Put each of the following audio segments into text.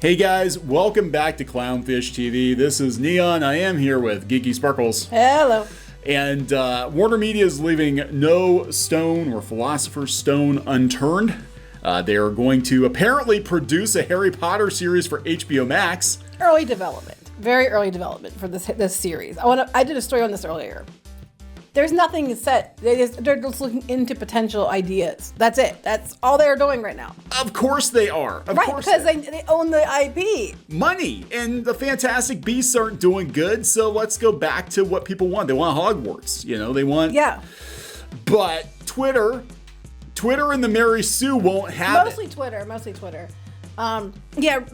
Hey guys, welcome back to Clownfish TV. This is Kneon. I am here with Geeky Sparkles. Hello. And Warner Media is leaving no stone or philosopher's stone unturned. They are going to apparently produce a Harry Potter series for HBO Max. Early development. Very early development for this series. I did a story on this earlier. There's nothing set. They're just looking into potential ideas. That's it. That's all they're doing right now. Of course they are. Of right, course because they own the IP. Money. And the Fantastic Beasts aren't doing good, so let's go back to what people want. They want Hogwarts. You know, they want... Yeah. But Twitter and the Mary Sue won't have Mostly Twitter. HBO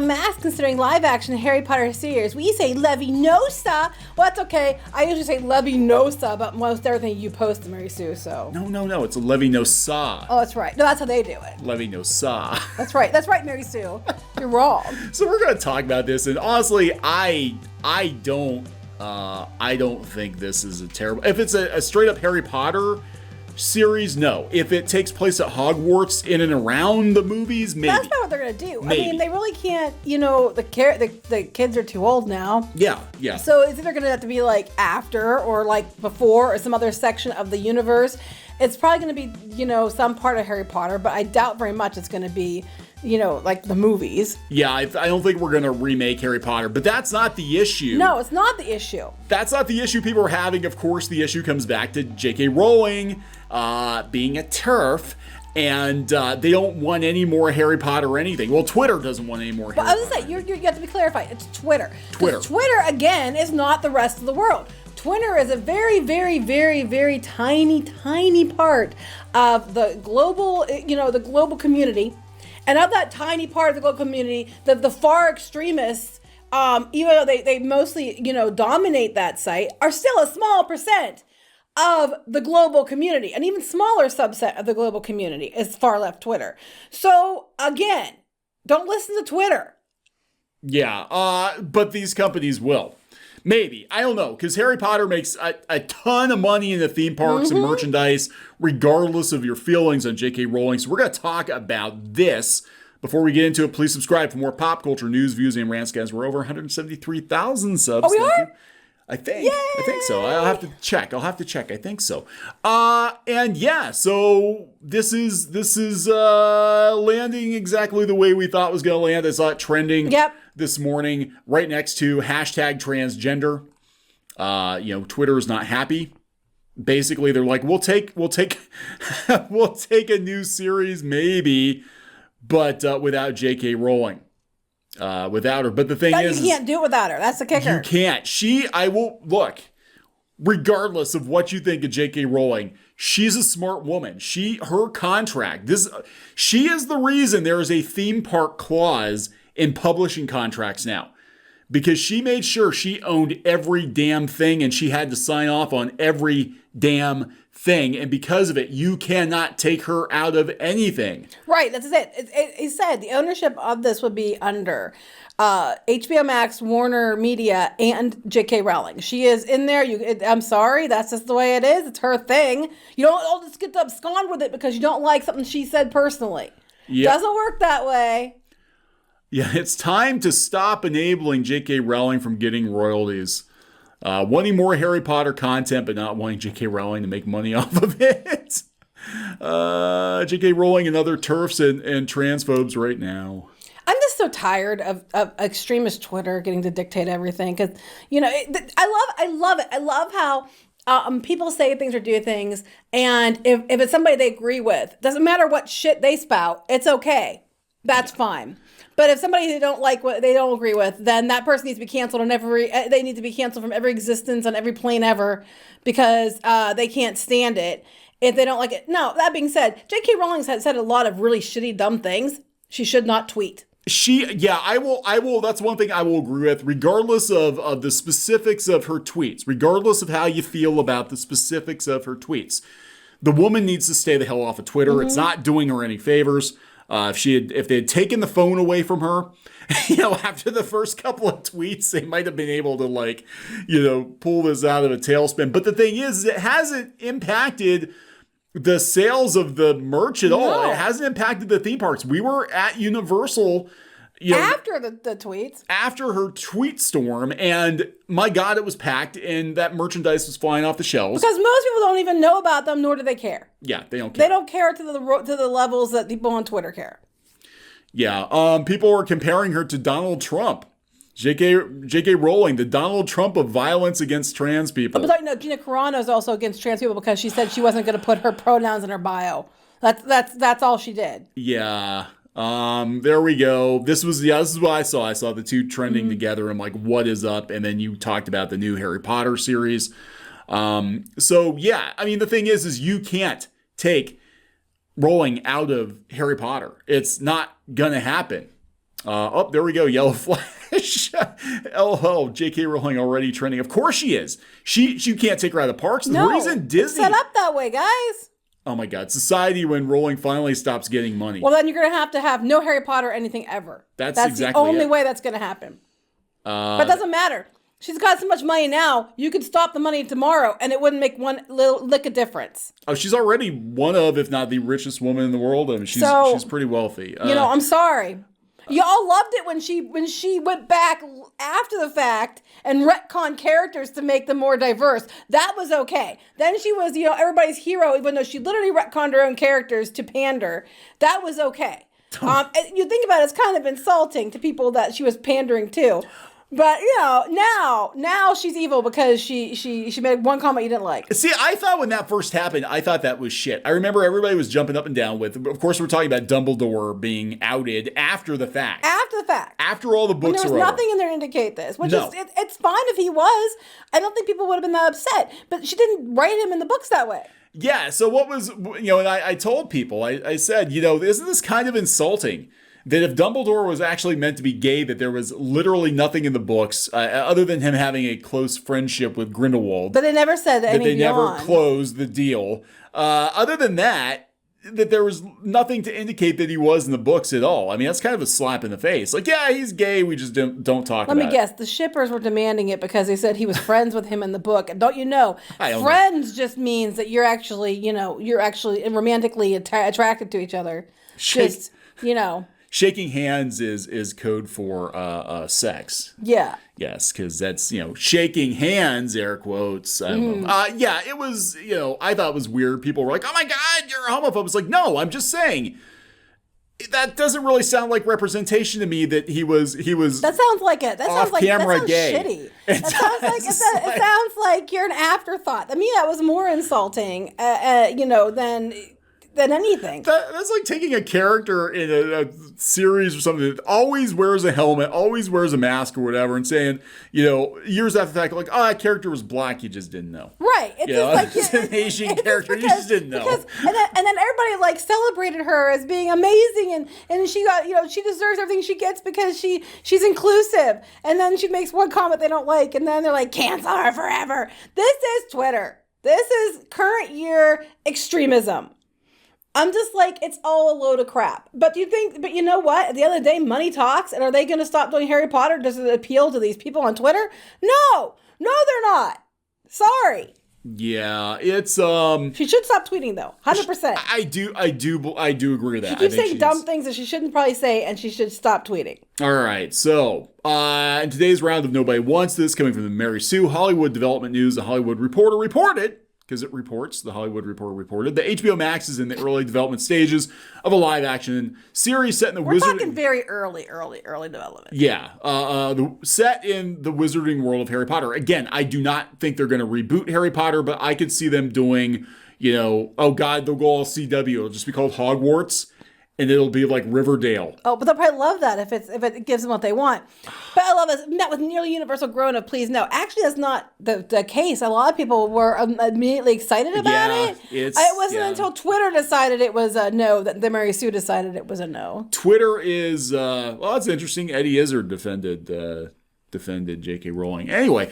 Max considering live action Harry Potter series. We say Levinosa. Well, that's okay. I usually say Levinosa about most everything you post, Mary Sue. So no, it's a Levinosa. Oh, that's right. No, that's how they do it. Levinosa. That's right, Mary Sue. You're wrong. So we're gonna talk about this, and honestly, I don't think this is a terrible. If it's a straight up Harry Potter series, no. If it takes place at Hogwarts in and around the movies, maybe. That's not what they're gonna do. Maybe. I mean, they really can't. You know, the kids are too old now. Yeah. So it's either gonna have to be like after or like before or some other section of the universe. It's probably gonna be, you know, some part of Harry Potter, but I doubt very much it's gonna be, you know, like the movies. Yeah, I don't think we're gonna remake Harry Potter, but that's not the issue. No, it's not the issue. That's not the issue people are having. Of course, the issue comes back to J.K. Rowling being a TERF, and they don't want any more Harry Potter or anything. Well, Twitter doesn't want any more Harry Potter. But I was gonna say, you have to be clarified. It's Twitter. Twitter, again, is not the rest of the world. Twitter is a very, very, very, very tiny part of the global, the global community. And of that tiny part of the global community, the far extremists, even though they mostly, dominate that site, are still a small percent of the global community. An even smaller subset of the global community is far left Twitter. So again, don't listen to Twitter. Yeah, but these companies will. Maybe. I don't know, because Harry Potter makes a ton of money in the theme parks and merchandise, regardless of your feelings on J.K. Rowling. So we're going to talk about this. Before we get into it, please subscribe for more pop culture news, views, and rants, guys. We're over 173,000 subs. Oh, we are? I think so. I'll have to check. I think so. And yeah, so this is landing exactly the way we thought it was going to land. I saw it trending this morning right next to #transgender. Twitter is not happy. Basically, they're like, we'll take we'll take a new series maybe, but without J.K. Rowling. Without her. But the thing is, you can't do it without her. That's the kicker. You can't. Regardless of what you think of J.K. Rowling, she's a smart woman. Her contract, she is the reason there is a theme park clause in publishing contracts now. Because she made sure she owned every damn thing and she had to sign off on every damn thing. And because of it, you cannot take her out of anything. Right, that's it. He said the ownership of this would be under HBO Max, Warner Media, and J.K. Rowling. She is in there. I'm sorry, that's just the way it is. It's her thing. You don't just get to abscond with it because you don't like something she said personally. Yep. Doesn't work that way. Yeah, it's time to stop enabling J.K. Rowling from getting royalties. Wanting more Harry Potter content, but not wanting J.K. Rowling to make money off of it. J.K. Rowling and other TERFs and transphobes right now. I'm just so tired of extremist Twitter getting to dictate everything. Because, I love it. I love how people say things or do things. And if it's somebody they agree with, doesn't matter what shit they spout, it's okay. That's fine. But if somebody they don't like, what they don't agree with, then that person needs to be canceled they need to be canceled from every existence on every plane ever because they can't stand it if they don't like it. Now, that being said, J.K. Rowling has said a lot of really shitty, dumb things. She should not tweet. I will, that's one thing I will agree with, regardless of the specifics of her tweets, regardless of how you feel about the specifics of her tweets. The woman needs to stay the hell off of Twitter. Mm-hmm. It's not doing her any favors. If they had taken the phone away from her, after the first couple of tweets, they might have been able to pull this out of a tailspin. But the thing is, it hasn't impacted the sales of the merch at all. No. It hasn't impacted the theme parks. We were at Universal, After the tweets. after her tweet storm, and my God, it was packed, and that merchandise was flying off the shelves. Because most people don't even know about them, nor do they care. Yeah, they don't care. They don't care to the levels that people on Twitter care. Yeah, people were comparing her to Donald Trump. J.K. Rowling, the Donald Trump of violence against trans people. But no, Gina Carano is also against trans people because she said she wasn't going to put her pronouns in her bio. That's all she did. Yeah. There we go. This is what I saw. I saw the two trending together. I'm like, what is up? And then you talked about the new Harry Potter series. So yeah, I mean, the thing is you can't take Rowling out of Harry Potter. It's not gonna happen. There we go. Yellow Flash. Oh, J.K. Rowling already trending. Of course she is. She can't take her out of the parks. The reason Disney it's set up that way, guys. Oh my God, society when Rowling finally stops getting money. Well, then you're going to have no Harry Potter or anything ever. That's exactly the only it. way that's going to happen. But it doesn't matter. She's got so much money now, you could stop the money tomorrow and it wouldn't make one little lick of difference. Oh, she's already one of, if not the richest woman in the world. I mean, she's pretty wealthy. I'm sorry. Y'all loved it when she went back after the fact and retconned characters to make them more diverse. That was okay. Then she was, everybody's hero, even though she literally retconned her own characters to pander. That was okay. You think about it, it's kind of insulting to people that she was pandering to. But now she's evil because she made one comment you didn't like. See, I thought when that first happened, I thought that was shit. I remember everybody was jumping up and down with. Of course, we're talking about Dumbledore being outed after the fact. After all the books were over. There was nothing in there to indicate this, which is it's fine if he was. I don't think people would have been that upset, but she didn't write him in the books that way. Yeah. So what was and I told people I said isn't this kind of insulting? That if Dumbledore was actually meant to be gay, that there was literally nothing in the books other than him having a close friendship with Grindelwald. But they never said that they never closed the deal. Other than that there was nothing to indicate that he was in the books at all. I mean, that's kind of a slap in the face. Like, yeah, he's gay. We just don't talk about it. Let me guess. The shippers were demanding it because they said he was friends with him in the book. And don't you know, friends just means that you're actually romantically attracted to each other. Shaking hands is code for sex. Yeah. Yes, because that's, shaking hands, air quotes. Yeah, it was, I thought it was weird. People were like, oh my God, you're a homophobe. It's like, no, I'm just saying. That doesn't really sound like representation to me that he was That sounds like it. That sounds like camera that sounds gay. Shitty. It sounds like you're an afterthought. I mean, that was more insulting, than anything. That's like taking a character in a series or something that always wears a helmet, always wears a mask or whatever, and saying, years after the fact, like, oh, that character was black, you just didn't know. Right. It's just like it's an Asian character, you just didn't know. And then everybody celebrated her as being amazing, and she got, she deserves everything she gets because she's inclusive. And then she makes one comment they don't like, and then they're like, cancel her forever. This is Twitter. This is current year extremism. I'm just like, it's all a load of crap. But you know what? At the end of the day, money talks. And are they going to stop doing Harry Potter? Does it appeal to these people on Twitter? No, they're not. Sorry. Yeah, it's She should stop tweeting though. 100%. I do agree with that. She keeps saying dumb things that she shouldn't probably say, and she should stop tweeting. All right, so in today's round of Nobody Wants This, coming from the Mary Sue Hollywood Development News, the Hollywood Reporter reported. Because it reports, the Hollywood Reporter reported, that HBO Max is in the early development stages of a live-action series set in the We're talking very early development. Yeah, set in the wizarding world of Harry Potter. Again, I do not think they're going to reboot Harry Potter, but I could see them doing, oh God, they'll go all CW. It'll just be called Hogwarts. And it'll be like Riverdale. Oh, but they'll probably love that if it gives them what they want. But I love it. Met with nearly universal grown-up, please no. Actually, that's not the case. A lot of people were immediately excited about it. It wasn't until Twitter decided it was a no that the Mary Sue decided it was a no. Twitter is, that's interesting. Eddie Izzard defended J.K. Rowling. Anyway,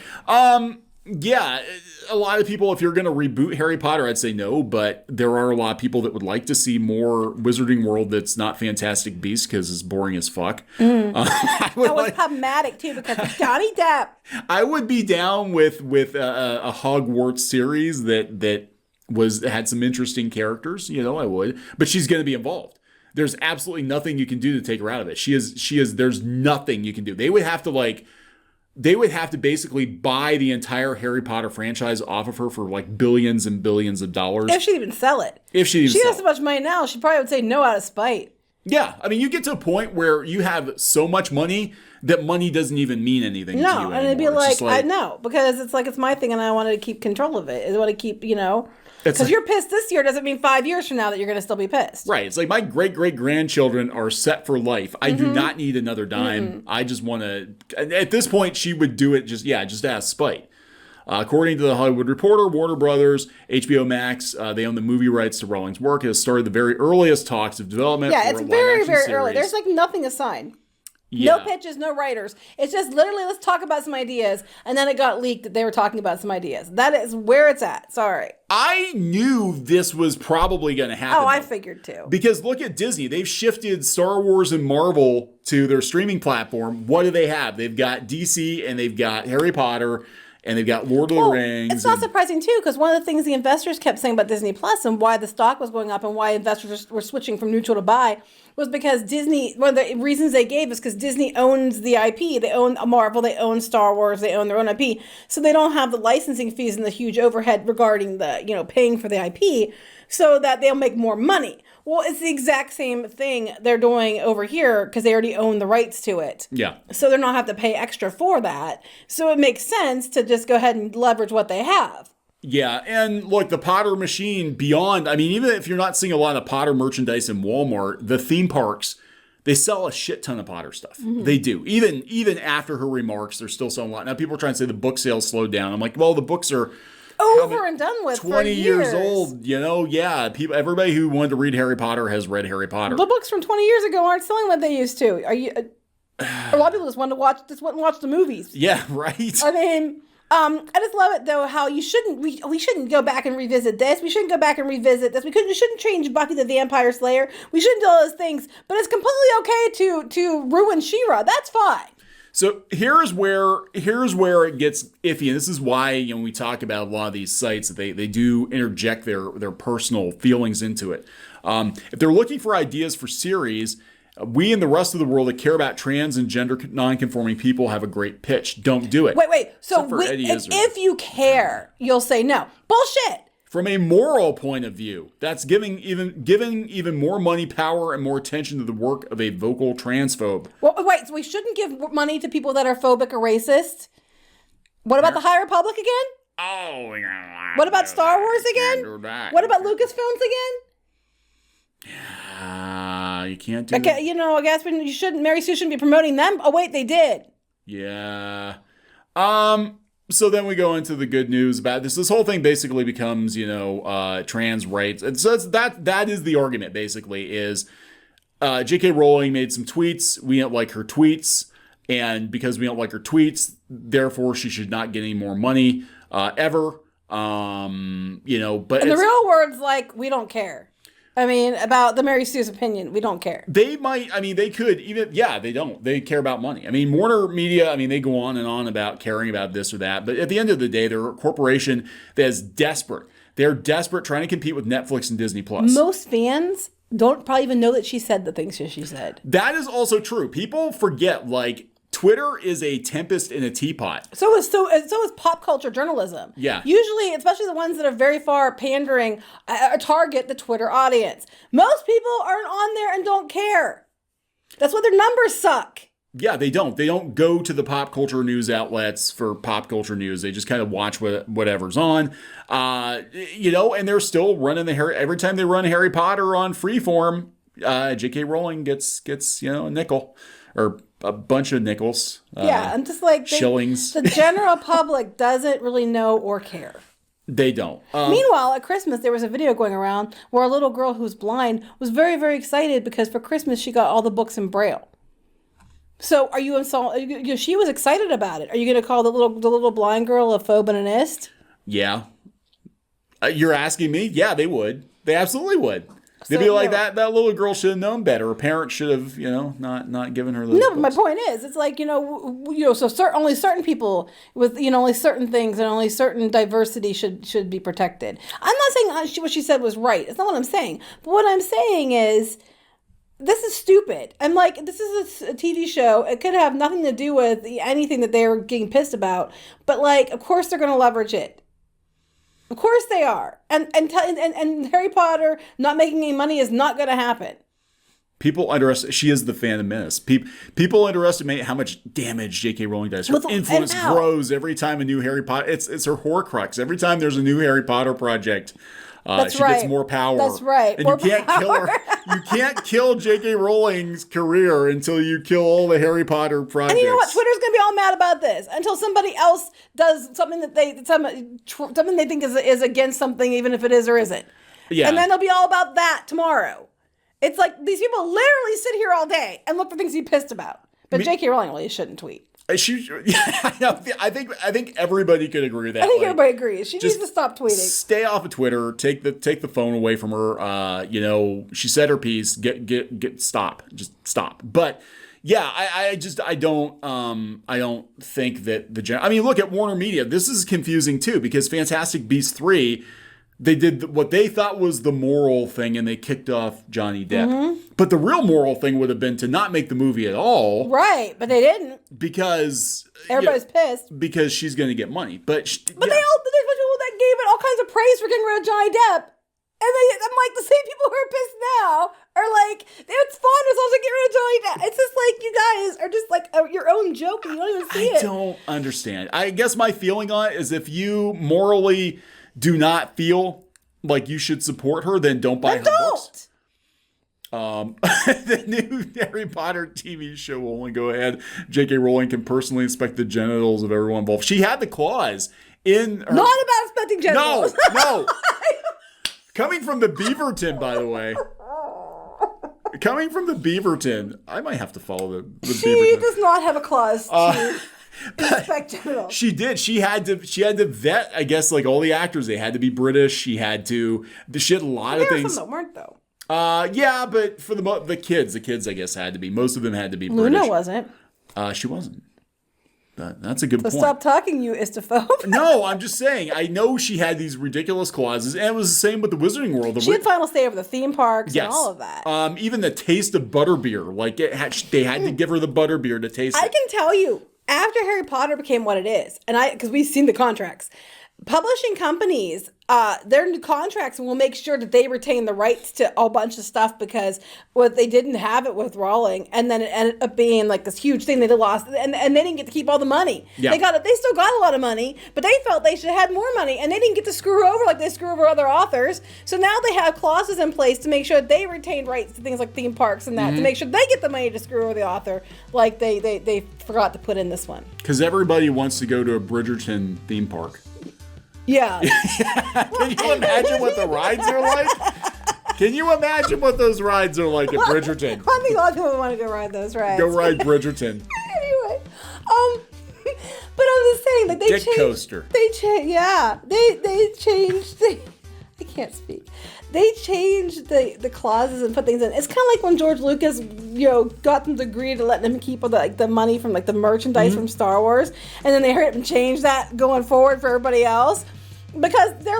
yeah, a lot of people, if you're going to reboot Harry Potter, I'd say no, but there are a lot of people that would like to see more Wizarding World that's not Fantastic Beasts because it's boring as fuck. That was problematic too because of Johnny Depp. I would be down with a Hogwarts series that had some interesting characters. I would, but she's going to be involved. There's absolutely nothing you can do to take her out of it. She is. There's nothing you can do. They would have to basically buy the entire Harry Potter franchise off of her for like billions and billions of dollars. If she'd even sell it. She has so much money now, she probably would say no out of spite. Yeah, I mean, you get to a point where you have so much money that money doesn't even mean anything to you anymore. No, and it'd be like, I know, because it's my thing and I wanted to keep control of it. I want to keep, because you're pissed this year doesn't mean 5 years from now that you're going to still be pissed. Right. It's like my great-great-grandchildren are set for life. I do not need another dime. I just want to, at this point, she would do it just out of spite. According to the Hollywood Reporter, Warner Brothers, HBO Max, they own the movie rights to Rowling's work. It has started the very earliest talks of development. Yeah, it's very, very early. There's like nothing assigned. Yeah. No pitches, no writers. It's just literally, let's talk about some ideas. And then it got leaked that they were talking about some ideas. That is where it's at. Sorry. I knew this was probably going to happen. Oh, I figured too. Because look at Disney. They've shifted Star Wars and Marvel to their streaming platform. What do they have? They've got DC and they've got Harry Potter. And they've got Lord of the Rings. It's not surprising, too, because one of the things the investors kept saying about Disney Plus and why the stock was going up and why investors were switching from neutral to buy was because Disney, one of the reasons they gave is because Disney owns the IP. They own Marvel, they own Star Wars, they own their own IP. So they don't have the licensing fees and the huge overhead regarding the, paying for the IP so that they'll make more money. Well, it's the exact same thing they're doing over here because they already own the rights to it. Yeah. So they're not have to pay extra for that. So it makes sense to just go ahead and leverage what they have. Yeah, and look, the Potter machine beyond, I mean, even if you're not seeing a lot of Potter merchandise in Walmart, the theme parks, they sell a shit ton of Potter stuff. They do. Even after her remarks, they're still selling a lot. Now, people are trying to say the book sales slowed down. I'm like, well, the books are over and done with 20 years old, yeah. Everybody who wanted to read Harry Potter has read Harry Potter. The books from 20 years ago aren't selling like they used to. Are you? A lot of people just wouldn't watch the movies. Yeah, right. I mean, I just love it though how we shouldn't go back and revisit this. We shouldn't go back and revisit this. We shouldn't change Buffy the Vampire Slayer. We shouldn't do all those things. But it's completely okay to ruin She-Ra. That's fine. So here's where it gets iffy, and this is why we talk about a lot of these sites that they do interject their personal feelings into it. If they're looking for ideas for series, we and the rest of the world that care about trans and gender non-conforming people have a great pitch. Don't do it. Wait. So if you care, you'll say no. Bullshit. From a moral point of view, that's giving even more money, power, and more attention to the work of a vocal transphobe. Well, wait, so we shouldn't give money to people that are phobic or racist? What about the High Republic again? Oh, yeah. What about Star Wars again? What about Lucasfilms again? You can't do that. I guess when Mary Sue shouldn't be promoting them. Oh, wait, they did. Yeah. So then we go into the good news about this. This whole thing basically becomes, trans rights. And so that is the argument, basically, is J.K. Rowling made some tweets. We don't like her tweets. And because we don't like her tweets, therefore she should not get any more money ever. But in the real words, we don't care. I mean, about the Mary Sue's opinion, we don't care. They might, they could even, they don't. They care about money. Warner Media, they go on and on about caring about this or that. But at the end of the day, they're a corporation that is desperate. They're desperate trying to compete with Netflix and Disney Plus. Most fans don't probably even know that she said the things she said. That is also true. People forget, Twitter is a tempest in a teapot. So is pop culture journalism. Yeah. Usually, especially the ones that are very far pandering, target the Twitter audience. Most people aren't on there and don't care. That's why their numbers suck. Yeah, they don't. They don't go to the pop culture news outlets for pop culture news. They just kind of watch whatever's on. And they're still running every time they run Harry Potter on Freeform, J.K. Rowling gets a nickel or a bunch of nickels. I'm just shillings. The general public doesn't really know or care. They don't. Meanwhile, at Christmas, there was a video going around where a little girl who's blind was very, very excited because for Christmas she got all the books in Braille. So are you insulted? She was excited about it. Are you going to call the little blind girl a phobe and an ist? Yeah. You're asking me? Yeah, they would. They absolutely would. They'd be like, that little girl should have known better. Her parents should have, not given her those No, but my books. point is, it's like, so only certain people with, only certain things and only certain diversity should be protected. I'm not saying what she said was right. It's not what I'm saying. But what I'm saying is, this is stupid. And like, this is a TV show. It could have nothing to do with anything that they were getting pissed about. But like, of course they're going to leverage it. Of course they are. And Harry Potter not making any money is not going to happen. People underestimate. She is the fandom menace. People underestimate how much damage J.K. Rowling does. Her influence grows every time a new Harry Potter. It's her Horcrux. Every time there's a new Harry Potter project, she gets more power. That's right. And you can't kill her. You can't kill J.K. Rowling's career until you kill all the Harry Potter projects. And you know what? Twitter's gonna be all mad about this until somebody else does something that something they think is against something, even if it is or isn't. Yeah. And then they'll be all about that tomorrow. It's like these people literally sit here all day and look for things to be pissed about. But J.K. Rowling really shouldn't tweet. I think everybody could agree with that. I think everybody agrees. She needs to stop tweeting. Stay off of Twitter. Take the phone away from her. She said her piece. Stop. Just stop. But yeah, I don't think that I mean, look at Warner Media. This is confusing too because Fantastic Beasts 3. They did what they thought was the moral thing, and they kicked off Johnny Depp. Mm-hmm. But the real moral thing would have been to not make the movie at all. Right, but they didn't. Because... everybody's pissed. Because she's going to get money. But there's a bunch of people that gave it all kinds of praise for getting rid of Johnny Depp. And I'm like, the same people who are pissed now are like, it's fun, it's also get rid of Johnny Depp. It's just like, you guys are just like your own joke, and you don't even see it. I don't understand. I guess my feeling on it is if you morally... do not feel like you should support her, then don't buy her books. The new Harry Potter TV show will only go ahead. J.K. Rowling can personally inspect the genitals of everyone involved. She had the clause in her... Not about inspecting genitals. No. Coming from the Beaverton, by the way. Coming from the Beaverton. I might have to follow the Beaverton. She does not have a clause to... inspect genitals. She did. She had to vet, I guess, like all the actors. They had to be British. She had a lot of things. There were some that weren't, though. Yeah, but for the kids, I guess, had to be. Most of them had to be Luna British. wasn't. She wasn't. That's a good point. Stop talking, you istophobe. No, I'm just saying. I know she had these ridiculous clauses, and it was the same with the Wizarding World. She had final say over the theme parks and all of that. Even the taste of butterbeer. Like, they had to give her the butterbeer to taste it. I can tell you, after Harry Potter became what it is, and because we've seen the contracts, publishing companies, their new contracts will make sure that they retain the rights to a bunch of stuff because they didn't have it with Rowling, and then it ended up being like this huge thing they lost, and they didn't get to keep all the money. Yeah. They still got a lot of money, but they felt they should have had more money, and they didn't get to screw her over like they screw over other authors. So now they have clauses in place to make sure they retain rights to things like theme parks and that, to make sure they get the money to screw over the author, like they forgot to put in this one. Because everybody wants to go to a Bridgerton theme park. Yeah. Can you imagine what the rides are like? Can you imagine what those rides are like at Bridgerton? I think a lot of people want to go ride those rides. Go ride Bridgerton. Anyway, but I was saying that they Dick changed. coaster. They changed. I can't speak. They changed the clauses and put things in. It's kind of like when George Lucas, got them to agree to let them keep the money from the merchandise from Star Wars, and then they hurried up and changed that going forward for everybody else because they're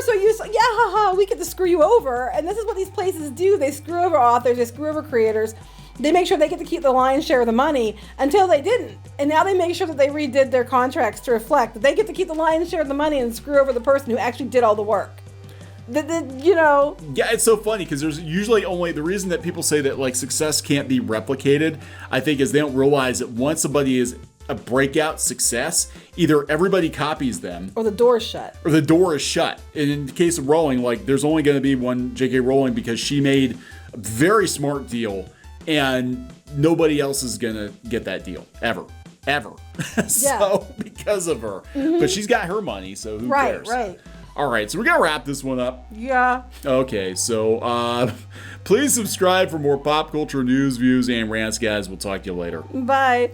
so used to, we get to screw you over, and this is what these places do. They screw over authors, they screw over creators. They make sure they get to keep the lion's share of the money until they didn't. And now they make sure that they redid their contracts to reflect that they get to keep the lion's share of the money and screw over the person who actually did all the work. Yeah, it's so funny because there's usually only the reason that people say that success can't be replicated, I think, is they don't realize that once somebody is a breakout success, either everybody copies them or the door is shut. And in the case of Rowling, there's only going to be one J.K. Rowling because she made a very smart deal and nobody else is going to get that deal ever. So because of her. But she's got her money, so who cares? Right. All right, so we're going to wrap this one up. Yeah. Okay, so please subscribe for more pop culture news, views, and rants, guys. We'll talk to you later. Bye.